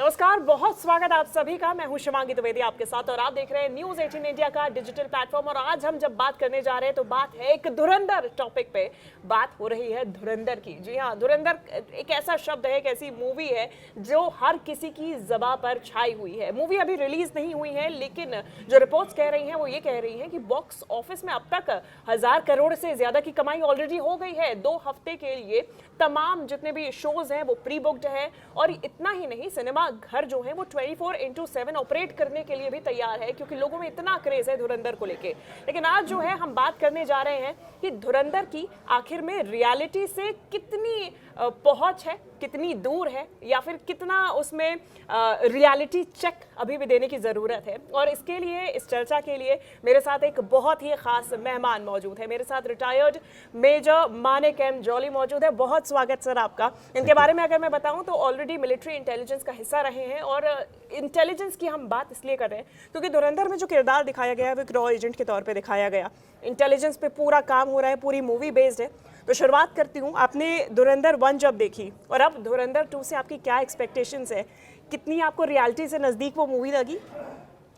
नमस्कार, बहुत स्वागत आप सभी का। मैं हूं शिवांगी द्विवेदी आपके साथ और आप देख रहे हैं न्यूज़ 18 इंडिया का डिजिटल प्लेटफॉर्म। और आज हम जब बात करने जा रहे हैं तो बात है एक धुरंधर टॉपिक पे। बात हो रही है धुरंधर की। जी हाँ, धुरंधर एक ऐसा शब्द है, एक ऐसी मूवी है जो हर किसी की ज़बां पर छाई हुई है। मूवी अभी रिलीज नहीं हुई है, लेकिन जो रिपोर्ट्स कह रही हैं वो ये कह रही हैं कि बॉक्स ऑफिस में अब तक 1000 करोड़ से ज्यादा की कमाई ऑलरेडी हो गई है। 2 हफ्ते के लिए तमाम जितने भी शोज हैं वो प्री बुक्ड है। और इतना ही नहीं, सिनेमा घर जो है वो 24/7 ऑपरेट करने के लिए भी तैयार है, क्योंकि लोगों में इतना क्रेज है धुरंधर को लेके। लेकिन आज जो है हम बात करने जा रहे हैं कि धुरंधर की आखिर में रियलिटी से कितनी पहुंच है, कितनी दूर है, या फिर कितना उसमें रियलिटी चेक अभी भी देने की ज़रूरत है। और इसके लिए, इस चर्चा के लिए मेरे साथ एक बहुत ही खास मेहमान मौजूद है। मेरे साथ retired major Manik M Jolly मौजूद है। बहुत स्वागत सर आपका। इनके बारे में अगर मैं बताऊं तो ऑलरेडी मिलिट्री इंटेलिजेंस का हिस्सा रहे हैं। और इंटेलिजेंस की हम बात इसलिए कर रहे हैं क्योंकि धुरंधर में जो किरदार दिखाया गया है वो एक रॉ एजेंट के तौर पर दिखाया गया। इंटेलिजेंस पे पूरा काम हो रहा है, पूरी मूवी बेस्ड है। तो शुरुआत करती हूँ, आपने धुरंधर 1 जब देखी और अब धुरंधर 2 से आपकी क्या एक्सपेक्टेशंस है? कितनी आपको रियलिटी से नज़दीक वो मूवी लगी?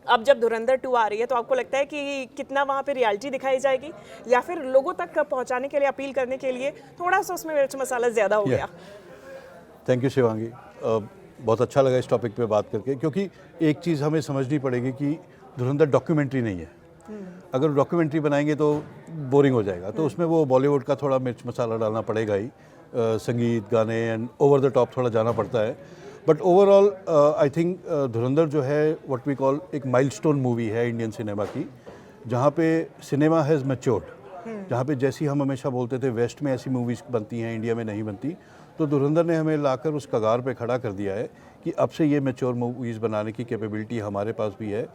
अब जब धुरंधर 2 आ रही है तो आपको लगता है कि कितना वहाँ पे रियलिटी दिखाई जाएगी, या फिर लोगों तक पहुँचाने के लिए, अपील करने के लिए थोड़ा सा उसमें मिर्च मसाला ज़्यादा हो गया? Thank you Shivangi. बहुत अच्छा लगा इस टॉपिक पे बात करके, क्योंकि एक चीज़ हमें समझनी पड़ेगी कि धुरंधर डॉक्यूमेंट्री नहीं है। अगर डॉक्यूमेंट्री बनाएंगे तो बोरिंग हो जाएगा, तो उसमें वो बॉलीवुड का थोड़ा मिर्च मसाला डालना पड़ेगा ही। संगीत, गाने एंड ओवर द टॉप थोड़ा जाना पड़ता है। बट ओवरऑल आई थिंक धुरंधर जो है व्हाट वी कॉल एक माइलस्टोन मूवी है इंडियन सिनेमा की, जहाँ पे सिनेमा हैज़ मैच्योर्ड। जहाँ पे जैसी हम हमेशा बोलते थे वेस्ट में ऐसी मूवीज़ बनती हैं, इंडिया में नहीं बनती, तो धुरंधर ने हमें लाकर उस कगार पे खड़ा कर दिया है कि अब से ये मैच्योर मूवीज़ बनाने की कैपेबिलिटी हमारे पास भी है,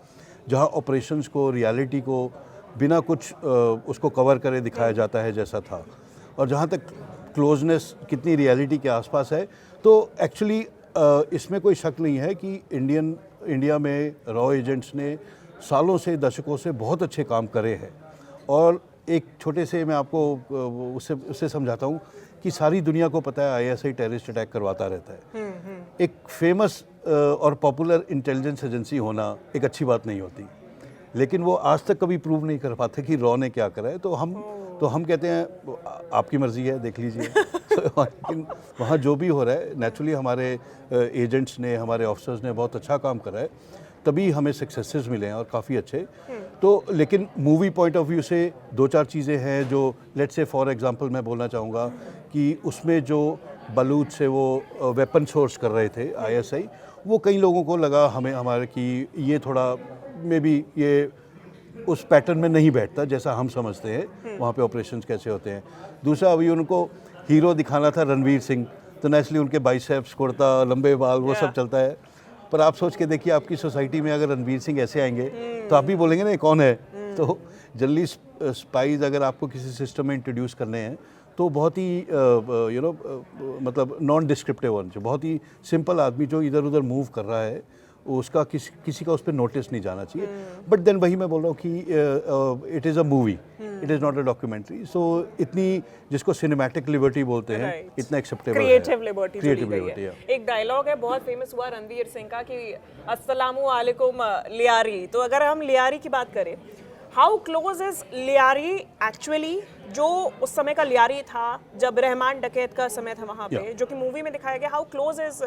जहाँ ऑपरेशंस को, रियलिटी को बिना कुछ उसको कवर करे दिखाया जाता है जैसा था। और जहाँ तक क्लोजनेस कितनी रियलिटी के आसपास है, तो एक्चुअली इसमें कोई शक नहीं है कि इंडिया में रॉ एजेंट्स ने सालों से, दशकों से बहुत अच्छे काम करे हैं। और एक छोटे से मैं आपको उससे समझाता हूँ कि सारी दुनिया को पता है आईएसआई टेररिस्ट अटैक करवाता रहता है। एक फेमस और पॉपुलर इंटेलिजेंस एजेंसी होना एक अच्छी बात नहीं होती, लेकिन वो आज तक कभी प्रूव नहीं कर पाते कि रॉ ने क्या करा है। तो हम कहते हैं आपकी मर्जी है, देख लीजिए। लेकिन वहाँ जो भी हो रहा है, नेचुरली हमारे एजेंट्स ने, हमारे ऑफिसर्स ने बहुत अच्छा काम करा है, तभी हमें सक्सेसेस मिले हैं और काफ़ी अच्छे। तो लेकिन मूवी पॉइंट ऑफ व्यू से 2-4 चीज़ें हैं जो, लेट्स से फॉर एग्जांपल मैं बोलना चाहूँगा कि उसमें जो बलूच से वो वेपन सोर्स कर रहे थे आईएसआई, वो कई लोगों को लगा हमारे कि ये थोड़ा मे बी ये उस पैटर्न में नहीं बैठता जैसा हम समझते हैं वहाँ पे ऑपरेशंस कैसे होते हैं। दूसरा, अभी उनको हीरो दिखाना था रणवीर सिंह, तो नेचुरली उनके बाइसेप्स, कुर्ता, लंबे बाल, वो सब चलता है। पर आप सोच के देखिए, आपकी सोसाइटी में अगर रणवीर सिंह ऐसे आएंगे तो आप भी बोलेंगे ना ये कौन है। तो जनरली स्पाइज अगर आपको किसी सिस्टम में इंट्रोड्यूस करने हैं तो बहुत ही मतलब नॉन डिस्क्रिप्टिव होना चाहिए। बहुत ही सिंपल आदमी जो इधर उधर मूव कर रहा है, उसका किसी का उस पर नोटिस नहीं जाना चाहिए। बट देन वही मैं बोल रहा हूँ कि it is a movie, it is not a documentary. So इतनी, जिसको सिनेमैटिक लिबर्टी बोलते हैं, इतना एक्सेप्टेबल है। Creative liberty. एक डायलॉग है बहुत फेमस हुआ रणवीर सिंह का कि अस्सलामु अलैकुम लियारी। तो अगर हम लियारी की बात करें, how close is Lyari actually, जो उस समय का लियारी था जब रहमान डकैत का समय था वहाँ पे, जो कि मूवी में दिखाया गया, हाउ क्लोज इज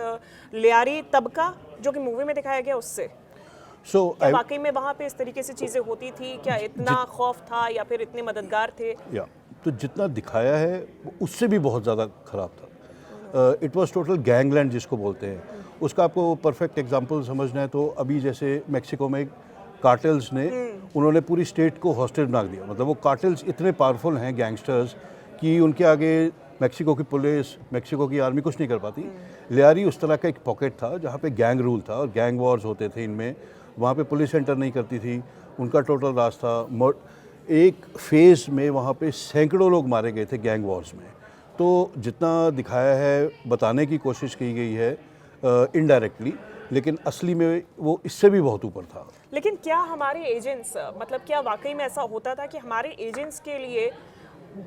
लियारी तब का जो कि मूवी में दिखाया गया उससे? क्या वाकई में वहाँ पे इस तरीके से चीज़ें होती थी? क्या इतना खौफ था या फिर इतने मददगार थे? तो जितना दिखाया है उससे भी बहुत ज़्यादा ख़राब था। इट वॉज टोटल गैंगलैंड जिसको बोलते हैं। उसका आपको परफेक्ट एग्जाम्पल समझना है तो अभी जैसे मैक्सिको में कार्टेल्स ने, उन्होंने पूरी स्टेट को हॉस्टेज बना दिया। मतलब वो कार्टेल्स इतने पावरफुल हैं, गैंगस्टर्स, कि उनके आगे मैक्सिको की पुलिस, मैक्सिको की आर्मी कुछ नहीं कर पाती। लियारी उस तरह का एक पॉकेट था जहाँ पे गैंग रूल था और गैंग वॉर्स होते थे इनमें। वहाँ पे पुलिस एंटर नहीं करती थी, उनका टोटल राज था। एक फेज़ में वहाँ पे सैकड़ों लोग मारे गए थे गैंग वॉर्स में। तो जितना दिखाया है, बताने की कोशिश की गई है इनडायरेक्टली, लेकिन असली में वो इससे भी बहुत ऊपर था। लेकिन क्या हमारे एजेंट्स, मतलब क्या वाकई में ऐसा होता था कि हमारे एजेंट्स के लिए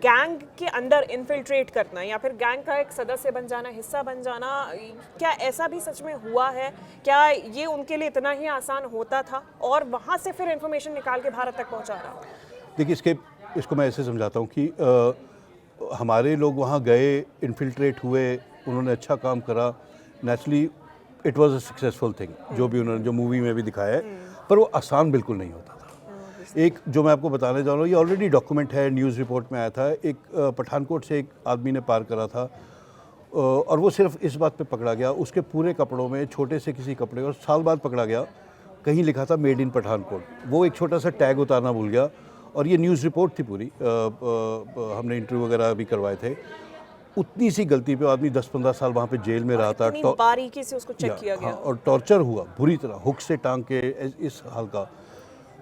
गैंग के अंदर इन्फिल्ट्रेट करना या फिर गैंग का एक सदस्य बन जाना, हिस्सा बन जाना, क्या ऐसा भी सच में हुआ है? क्या ये उनके लिए इतना ही आसान होता था और वहाँ से फिर इंफॉर्मेशन निकाल के भारत तक पहुँचा रहा? देखिए, इसको मैं ऐसे समझाता हूँ कि हमारे लोग वहाँ गए, इन्फिल्ट्रेट हुए, उन्होंने अच्छा काम करा, naturally it was a successful thing, जो भी उन्होंने जो मूवी में भी दिखाया है, पर वो आसान बिल्कुल नहीं होता था। एक जो मैं आपको बताने जा रहा हूँ, ये ऑलरेडी डॉक्यूमेंट है, न्यूज़ रिपोर्ट में आया था। एक पठानकोट से एक आदमी ने पार करा था और वो सिर्फ इस बात पे पकड़ा गया, उसके पूरे कपड़ों में छोटे से किसी कपड़े, और साल बाद पकड़ा गया, कहीं लिखा था मेड इन पठानकोट। वो एक छोटा सा टैग उतारना भूल गया और ये न्यूज़ रिपोर्ट थी पूरी, हमने इंटरव्यू वगैरह भी करवाए थे। उतनी सी गलती पे आदमी 10-15 साल वहाँ पे जेल में रहा था। बारीकी से उसको चेक किया गया और टॉर्चर हुआ बुरी तरह, हुक से टांग के, इस हाल का।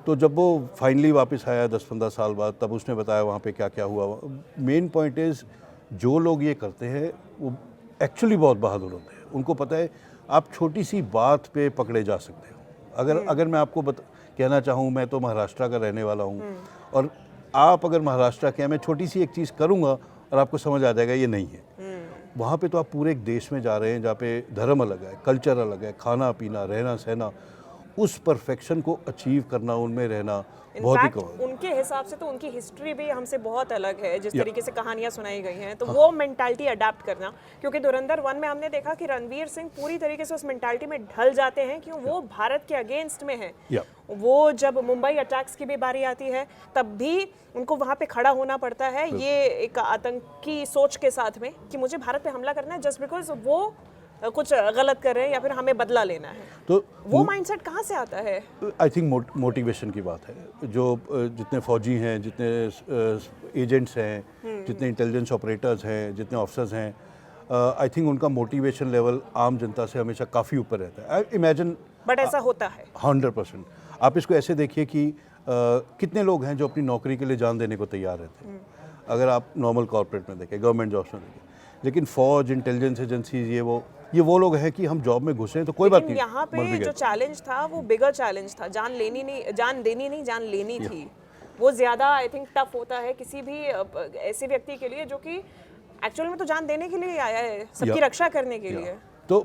तो जब वो फाइनली वापस आया 10-15 साल बाद, तब उसने बताया वहाँ पे क्या क्या हुआ। मेन पॉइंट इज़, जो लोग ये करते हैं वो एक्चुअली बहुत बहादुर होते हैं। उनको पता है आप छोटी सी बात पे पकड़े जा सकते हो। अगर मैं आपको कहना चाहूँ, मैं तो महाराष्ट्र का रहने वाला हूँ, और आप अगर महाराष्ट्र के हैं, मैं छोटी सी एक चीज़ करूँगा और आपको समझ आ जाएगा ये नहीं है। वहाँ पे तो आप पूरे एक देश में जा रहे हैं जहाँ पे धर्म अलग है, कल्चर अलग है, खाना पीना, रहना सहना, उस परफेक्शन को अचीव करना, उनमें रहना बहुत ही कम। उनके हिसाब से तो उनकी हिस्ट्री भी हमसे बहुत अलग है, जिस तरीके से कहानियां सुनाई गई हैं, तो वो मेंटालिटी अडाप्ट करना, क्योंकि धुरंधर 1 में हमने देखा कि रणवीर सिंह पूरी तरीके से उस मेंटालिटी में ढल जाते हैं कि वो भारत के अगेंस्ट में है। वो जब मुंबई अटैक्स की भी बारी आती है, तब भी उनको वहाँ पे खड़ा होना पड़ता है, ये एक आतंकी सोच के साथ में कि मुझे भारत पे हमला करना है जस्ट बिकॉज वो कुछ गलत कर रहे हैं या फिर हमें बदला लेना है। तो वो माइंडसेट कहाँ से आता है? आई थिंक मोटिवेशन की बात है। जो जितने फौजी हैं, जितने एजेंट्स हैं, जितने इंटेलिजेंस ऑपरेटर्स हैं, जितने ऑफिसर्स हैं, आई थिंक उनका मोटिवेशन लेवल आम जनता से हमेशा काफ़ी ऊपर रहता है। इमेजिन, बट ऐसा होता है 100%। आप इसको ऐसे देखिए कि कितने लोग हैं जो अपनी नौकरी के लिए जान देने को तैयार रहते हैं। अगर आप नॉर्मल कॉर्पोरेट में देखें, गवर्नमेंट जॉब्स में देखें, लेकिन फौज, इंटेलिजेंस एजेंसीज, ये वो लोग हैं कि हम जॉब में घुसे तो कोई बात नहीं। यहाँ पे जो चैलेंज था वो बिगर चैलेंज था, जान देनी नहीं, जान लेनी थी। वो ज़्यादा आई थिंक टफ होता है किसी भी ऐसे व्यक्ति के लिए जो कि एक्चुअल में तो जान देने के लिए आया है, सबकी रक्षा करने के लिए। तो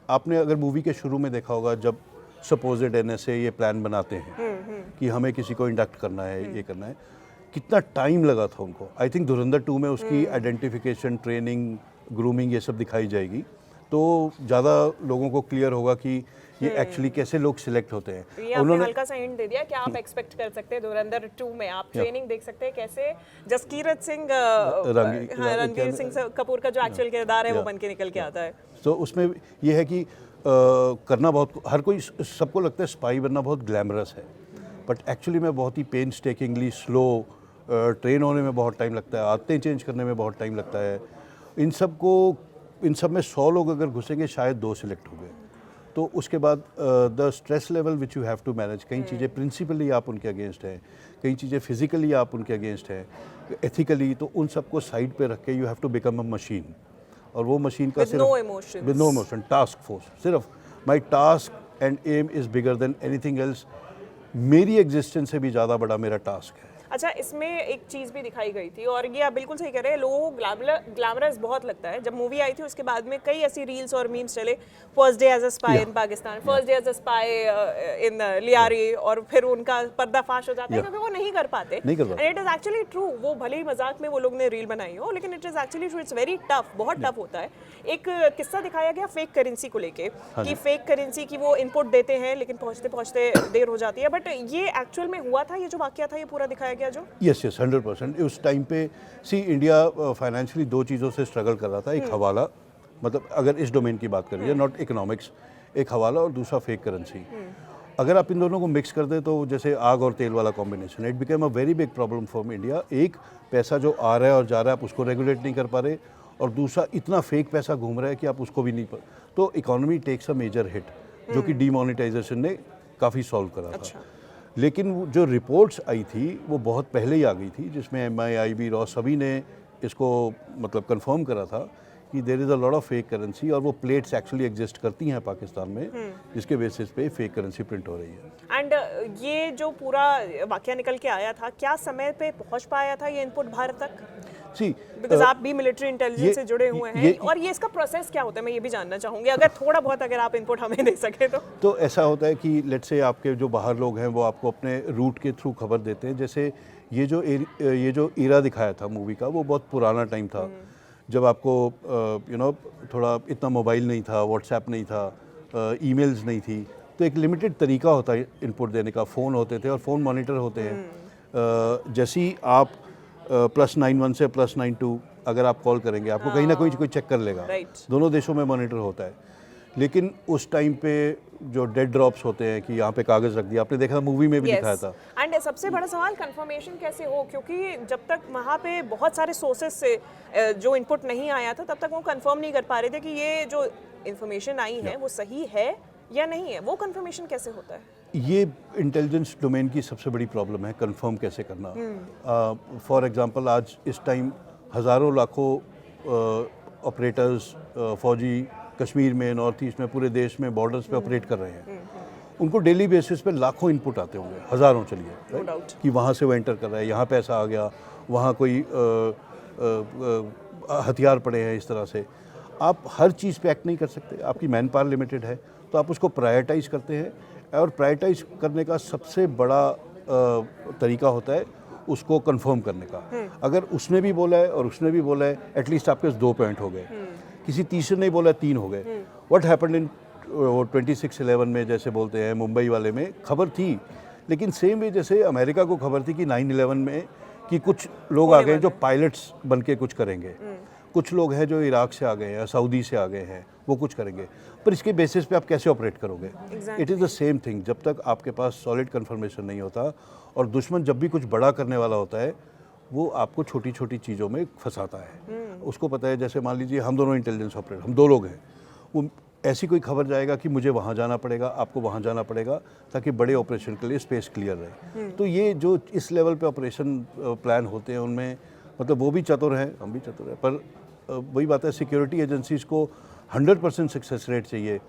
आपने अगर मूवी के शुरू में देखा होगा, जब सपोजिड NSA ये प्लान बनाते हैं कि हमें किसी को इंडक्ट करना है, ये करना है, कितना टाइम लगा था उनको। आई थिंक धुरंधर 2 में उसकी आइडेंटिफिकेशन, ट्रेनिंग, ग्रूमिंग, ये सब दिखाई जाएगी, तो ज़्यादा लोगों को क्लियर होगा कि ये एक्चुअली कैसे लोग सिलेक्ट होते हैं। ये उन्होंने हल्का सा हिंट दे दिया कि आप एक्सपेक्ट कर सकते हैं धुरंधर 2 में आप ट्रेनिंग देख सकते हैं, कैसे जसकीरत सिंह, रणवीर सिंह कपूर का जो एक्चुअल किरदार है वो बन के निकल के आता है। तो उसमें ये है कि करना बहुत, हर कोई, सबको लगता है स्पाई बनना बहुत ग्लैमरस है, बट एक्चुअली में बहुत ही पेनस्टेकिंगली स्लो, ट्रेन होने में बहुत टाइम लगता है, आदतें चेंज करने में बहुत टाइम लगता है। इन सब में 100 लोग अगर घुसेंगे, शायद 2 सिलेक्ट हो गए। तो उसके बाद the stress level which you have to manage, कई चीज़ें प्रिंसिपली आप उनके अगेंस्ट हैं, कई चीज़ें फिजिकली आप उनके अगेंस्ट हैं, एथिकली, तो उन सबको साइड पे रख के you have to become a machine. और वो मशीन का सिर्फ with no emotion, task force, सिर्फ my task and aim is bigger than anything else. मेरी एग्जिस्टेंस से भी ज़्यादा बड़ा मेरा टास्क है। अच्छा, इसमें एक चीज़ भी दिखाई गई थी, और ये आप बिल्कुल सही कह रहे हैं, लोगों को ग्लैमरस बहुत लगता है। जब मूवी आई थी उसके बाद में कई ऐसी रील्स और मीम्स चले, first day as a spy in Pakistan, first day as a spy in Lyari, और फिर उनका पर्दाफाश हो जाता है क्योंकि वो नहीं कर पाते। And it is actually true. वो भले ही मजाक में वो लोग ने रील बनाई हो, लेकिन it is actually true, it's very tough, बहुत टफ होता है। एक किस्सा दिखाया गया फेक करेंसी को लेके कि फेक करेंसी की वो इनपुट देते हैं, लेकिन पहुँचते पहुँचते देर हो जाती है, बट ये एक्चुअल में हुआ था, ये जो वाकया था ये पूरा दिखाया गया जो? यस, 100%। उस टाइम पे इंडिया फाइनेंशियली 2 चीज़ों से स्ट्रगल कर रहा था। एक हवाला, मतलब अगर इस डोमेन की बात करिए, नॉट इकोनॉमिक्स, एक हवाला और दूसरा फेक करेंसी। अगर आप इन दोनों को मिक्स कर दें तो जैसे आग और तेल वाला combination, it became a very big problem for India. एक, पैसा जो आ रहा है और जा रहा है आप उसको रेगुलेट नहीं कर पा रहे, और दूसरा इतना फेक पैसा घूम रहा है कि आप उसको भी नहीं तो economy takes a major hit, जो कि डीमोनेटाइजेशन ने काफ़ी सॉल्व करा था। लेकिन जो रिपोर्ट्स आई थी वो बहुत पहले ही आ गई थी, जिसमें MI, IB, रॉ सभी ने इसको मतलब कंफर्म करा था कि there is a lot of fake currency और वो प्लेट्स एक्चुअली एग्जिस्ट करती हैं पाकिस्तान में, जिसके बेसिस पे फेक करेंसी प्रिंट हो रही है। एंड ये जो पूरा वाकया निकल के आया था, क्या समय पे पहुंच पाया था ये इनपुट भारत तक? जी, बिकॉज आप भी मिलिट्री इंटेलिजेंस से जुड़े हुए हैं, और ये इसका प्रोसेस क्या होता है मैं ये भी जानना चाहूंगी, अगर थोड़ा बहुत अगर आप इनपुट हमें दे सके तो ऐसा होता है कि लेट्स से आपके जो बाहर लोग हैं वो आपको अपने रूट के थ्रू खबर देते हैं। जैसे ये जो ईरा दिखाया था मूवी का, वो बहुत पुराना टाइम था जब आपको थोड़ा इतना मोबाइल नहीं था, व्हाट्सएप नहीं था, ईमेल्स नहीं थी, तो एक लिमिटेड तरीका होता है इनपुट देने का। फ़ोन होते थे और फ़ोन मॉनिटर होते हैं। जैसे ही आप +91 से +92 अगर आप कॉल करेंगे, आपको कहीं ना कोई चेक कर लेगा। दोनों देशों में मॉनिटर होता है। लेकिन उस टाइम पे जो डेड ड्रॉप्स होते हैं कि यहाँ पे कागज़ रख दिया, आपने देखा था मूवी में भी दिखाया था। एंड सबसे बड़ा सवाल कंफर्मेशन कैसे हो, क्योंकि जब तक वहाँ पे बहुत सारे सोर्सेज से जो इनपुट नहीं आया था तब तक वो कंफर्म नहीं कर पा रहे थे कि ये जो इन्फॉर्मेशन आई है वो सही है या नहीं है। वो कंफर्मेशन कैसे होता है? ये इंटेलिजेंस डोमेन की सबसे बड़ी प्रॉब्लम है, कंफर्म कैसे करना। फॉर एग्जांपल आज इस टाइम हज़ारों लाखों ऑपरेटर्स फौजी कश्मीर में, नॉर्थ ईस्ट में, पूरे देश में बॉर्डर्स पे ऑपरेट कर रहे हैं। उनको डेली बेसिस पे लाखों इनपुट आते होंगे, हज़ारों चलिए, कि वहाँ से वो एंटर कर रहा है, यहाँ पे ऐसा आ गया, वहाँ कोई हथियार पड़े हैं, इस तरह से। आप हर चीज़ पे एक्ट नहीं कर सकते, आपकी मैन पावर लिमिटेड है, तो आप उसको प्रायोरिटाइज़ करते हैं। और प्रायोरिटाइज़ करने का सबसे बड़ा तरीका होता है उसको कंफर्म करने का। अगर उसने भी बोला है और उसने भी बोला है, एटलीस्ट आपके 2 पॉइंट हो गए। किसी तीसरे ने बोला 3 हो गए। व्हाट हैपेंड इन 26/11 में, जैसे बोलते हैं मुंबई वाले में खबर थी, लेकिन सेम वे जैसे अमेरिका को खबर थी कि 9/11 में कि कुछ लोग आ गए जो पायलट्स बन के कुछ करेंगे, कुछ लोग हैं जो इराक से आ गए हैं, सऊदी से आ गए हैं, वो कुछ करेंगे। पर इसके बेसिस पे आप कैसे ऑपरेट करोगे? It is the same thing. जब तक आपके पास सॉलिड कंफर्मेशन नहीं होता, और दुश्मन जब भी कुछ बड़ा करने वाला होता है वो आपको छोटी छोटी चीज़ों में फंसाता है। उसको पता है, जैसे मान लीजिए हम दोनों इंटेलिजेंस ऑपरेटर, हम 2 लोग हैं, वो ऐसी कोई खबर जाएगा कि मुझे वहाँ जाना पड़ेगा, आपको वहाँ जाना पड़ेगा, ताकि बड़े ऑपरेशन के लिए स्पेस क्लियर रहे। तो ये जो इस लेवल पे ऑपरेशन प्लान होते हैं, उनमें मतलब वो भी चतुर हैं, हम भी चतुर हैं, पर वही बात है, सिक्योरिटी एजेंसीज़ को 100% सक्सेस रेट चाहिए,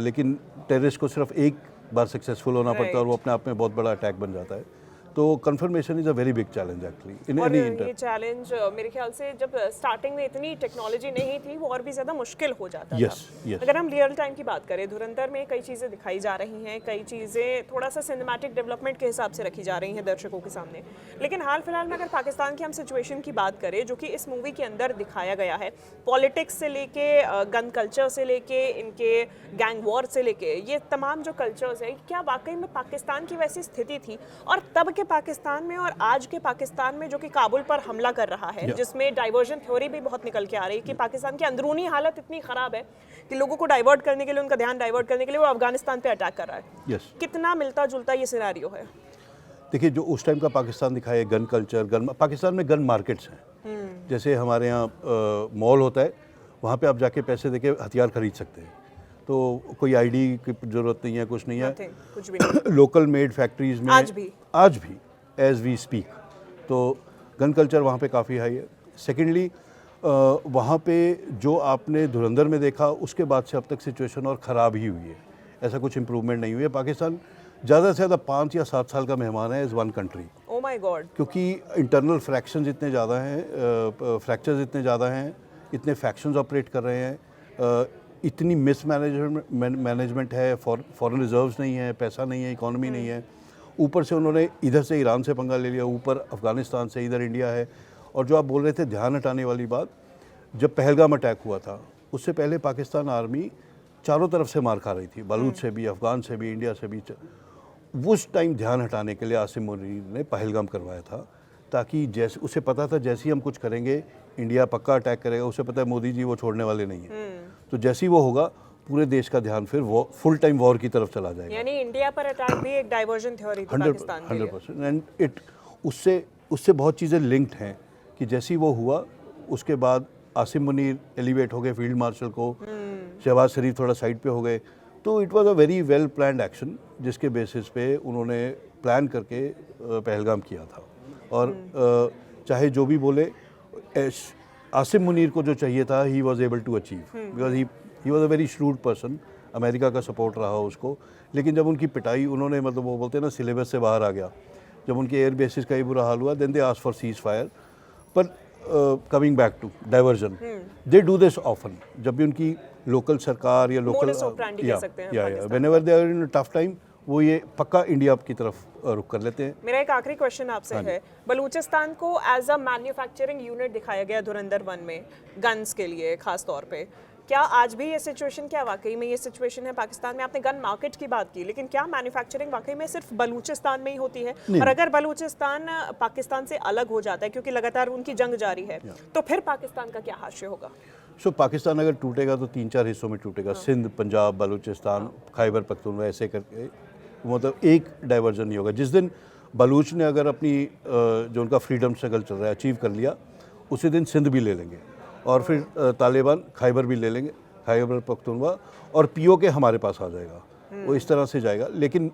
लेकिन टेररिस्ट को सिर्फ एक बार सक्सेसफुल होना पड़ता है और वो अपने आप में बहुत बड़ा अटैक बन जाता है। तो confirmation is a very big challenge actually in any inter. ये चैलेंज मेरे ख्याल से जब स्टार्टिंग में इतनी टेक्नोलॉजी नहीं थी वो और भी ज़्यादा मुश्किल हो जाता था। अगर हम रियल टाइम की बात करें, धुरंधर में कई चीज़ें दिखाई जा रही हैं, कई चीज़ें थोड़ा सा सिनेमैटिक डेवलपमेंट के हिसाब से रखी जा रही हैं दर्शकों के सामने। लेकिन हाल फिलहाल में अगर पाकिस्तान की हम सिचुएशन की बात करें, जो कि इस मूवी के अंदर दिखाया गया है, पॉलिटिक्स से लेके गन कल्चर से लेके इनके गैंग वॉर से लेके ये तमाम जो कल्चर्स है, क्या वाकई में पाकिस्तान की वैसी स्थिति थी? और तब के पाकिस्तान में और आज के पाकिस्तान में, जो कि काबुल पर हमला कर रहा है, जिसमें डाइवर्जन थ्योरी भी बहुत निकल के आ रही है कि पाकिस्तान की अंदरूनी हालत इतनी खराब है कि लोगों को डाइवर्ट करने के लिए, उनका ध्यान डाइवर्ट करने के लिए वो अफगानिस्तान पे अटैक कर रहा है। कितना मिलता जुलता ये सिनेरियो है? देखिए, जो उस टाइम का पाकिस्तान दिखाया, गन कल्चर, पाकिस्तान में गन मार्केट्स हैं। जैसे हमारे यहाँ मॉल होता है, वहाँ पे आप जाके पैसे देके हथियार खरीद सकते हैं, तो कोई आईडी की ज़रूरत नहीं है, कुछ नहीं है, कुछ भी नहीं। लोकल मेड फैक्ट्रीज में आज भी एज वी स्पीक, तो गन कल्चर वहाँ पे काफ़ी हाई है। सेकेंडली, वहाँ पे जो आपने धुरंधर में देखा, उसके बाद से अब तक सिचुएशन और ख़राब ही हुई है, ऐसा कुछ इम्प्रूवमेंट नहीं हुई है। पाकिस्तान ज़्यादा से ज़्यादा 5 या 7 साल का मेहमान है as one country. Oh my God. क्योंकि इंटरनल फ्रैक्शंस इतने ज़्यादा हैं, फ्रैक्चर्स इतने ज़्यादा हैं, इतने फैक्शंस ऑपरेट कर रहे हैं, इतनी मैनेजमेंट है, फॉरेन रिजर्व्स नहीं है, पैसा नहीं है, इकोनॉमी नहीं है, ऊपर से उन्होंने इधर से ईरान से पंगा ले लिया, ऊपर अफ़गानिस्तान से, इधर इंडिया है। और जो आप बोल रहे थे ध्यान हटाने वाली बात, जब पहलगाम अटैक हुआ था उससे पहले पाकिस्तान आर्मी चारों तरफ से मार खा रही थी, बलूच से भी, अफ़गान से भी, इंडिया से भी। उस टाइम ध्यान हटाने के लिए आसिम मुनीर ने पहलगाम करवाया था, ताकि जैसे उसे पता था जैसे ही हम कुछ करेंगे इंडिया पक्का अटैक करेगा, उसे पता है मोदी जी वो छोड़ने वाले नहीं हैं। तो जैसे ही वो होगा, पूरे देश का ध्यान फिर फुल टाइम वॉर की तरफ चला जाएगा। यानी इंडिया पर अटैक भी एक डाइवर्जन थ्योरी थी पाकिस्तान के लिए। 100%। एंड इट उससे बहुत चीज़ें लिंक्ड हैं कि जैसे ही वो हुआ, उसके बाद आसिम मुनीर एलिवेट हो गए फील्ड मार्शल को, शहबाज शरीफ थोड़ा साइड पे हो गए। तो it was a very well planned action, जिसके बेसिस पे उन्होंने प्लान करके पहलगाम किया था। और चाहे जो भी बोले, आसिम मुनीर को जो चाहिए था he was able to achieve, because he was a very shrewd person, America का सपोर्ट रहा उसको। लेकिन जब उनकी पिटाई उन्होंने, मतलब वो बोलते हैं ना, सिलेबस से बाहर आ गया, जब उनके एयर बेसिस का ही बुरा हाल हुआ, then they ask for cease fire. पर coming back to diversion, they do this often, जब भी उनकी लोकल सरकार या लोकल Modus operandi कह सकते हैं Pakistan. Whenever they are in a tough time, वो ये पक्का इंडिया की तरफ रुख कर लेते हैं। मेरा एक आखिरी क्वेश्चन आपसे है, बलूचिस्तान को एज अ मैन्युफैक्चरिंग यूनिट दिखाया गया धुरंधर 1 में गन्स के लिए खास तौर पे, क्या आज भी ये सिचुएशन, क्या वाकई में ये सिचुएशन है पाकिस्तान में? आपने गन मार्केट की बात की, लेकिन क्या मैन्युफैक्चरिंग वाकई में सिर्फ बलूचिस्तान में ही होती है? और अगर बलूचिस्तान पाकिस्तान से अलग हो जाता है, क्योंकि लगातार उनकी जंग जारी है, तो फिर पाकिस्तान का क्या हाशिया होगा? सो पाकिस्तान अगर टूटेगा तो 3-4 हिस्सों में टूटेगा, सिंध, पंजाब, बलूचिस्तान, खैबर पख्तूनख्वा, ऐसे करके, मतलब एक डाइवर्जन नहीं होगा। जिस दिन बलूच ने अगर अपनी जो उनका फ्रीडम स्ट्रगल चल रहा है अचीव कर लिया, उसी दिन सिंध भी ले लेंगे, और फिर तालिबान खैबर भी ले लेंगे, खैबर पख्तूनख्वा, और पीओके हमारे पास आ जाएगा, वो इस तरह से जाएगा। लेकिन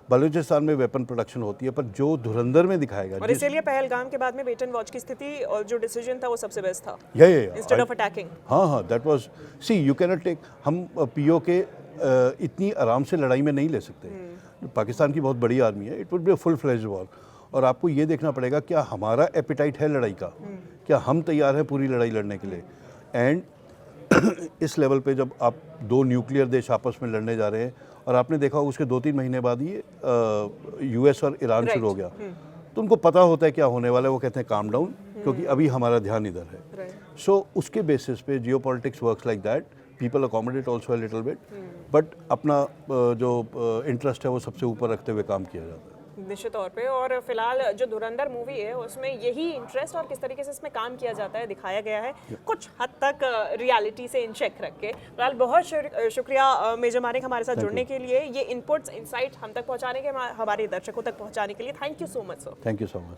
बलूचिस्तान में वेपन प्रोडक्शन होती है, पर जो धुरंधर में दिखाएगा, और इसीलिए पहलगाम के बाद में वेट एंड वॉच की स्थिति और जो डिसीजन था वो सबसे बेस्ट था, या इंस्टेड ऑफ अटैकिंग। हाँ, that was, see you can not take, हम पीओके इतनी आराम से लड़ाई में नहीं ले सकते। पाकिस्तान की बहुत बड़ी आर्मी है, it would be a full fledged war, और आपको ये देखना पड़ेगा क्या हमारा एपिटाइट है लड़ाई का, क्या हम तैयार हैं पूरी लड़ाई लड़ने के लिए। एंड इस लेवल पे जब आप दो न्यूक्लियर देश आपस में लड़ने जा रहे हैं, और आपने देखा उसके 2-3 महीने बाद ही यूएस और ईरान शुरू हो गया, तो उनको पता होता है क्या होने वाला है, वो कहते हैं काम डाउन, क्योंकि अभी हमारा ध्यान इधर है। सो उसके बेसिस पे जियो politics works like that, people accommodate also a little bit, but अपना जो इंटरेस्ट है वो सबसे ऊपर रखते हुए काम किया जाता है। निश्चित तौर पे। और फिलहाल जो धुरंधर मूवी है उसमें यही इंटरेस्ट और किस तरीके से इसमें काम किया जाता है दिखाया गया है, कुछ हद तक रियलिटी से इन चेक रख के। फिलहाल बहुत शुक्रिया मेजर मानिक हमारे साथ जुड़ने के लिए, ये इनपुट्स इनसाइट हम तक पहुंचाने के, हमारे दर्शकों तक पहुंचाने के लिए। Thank you so much sir. Thank you so much.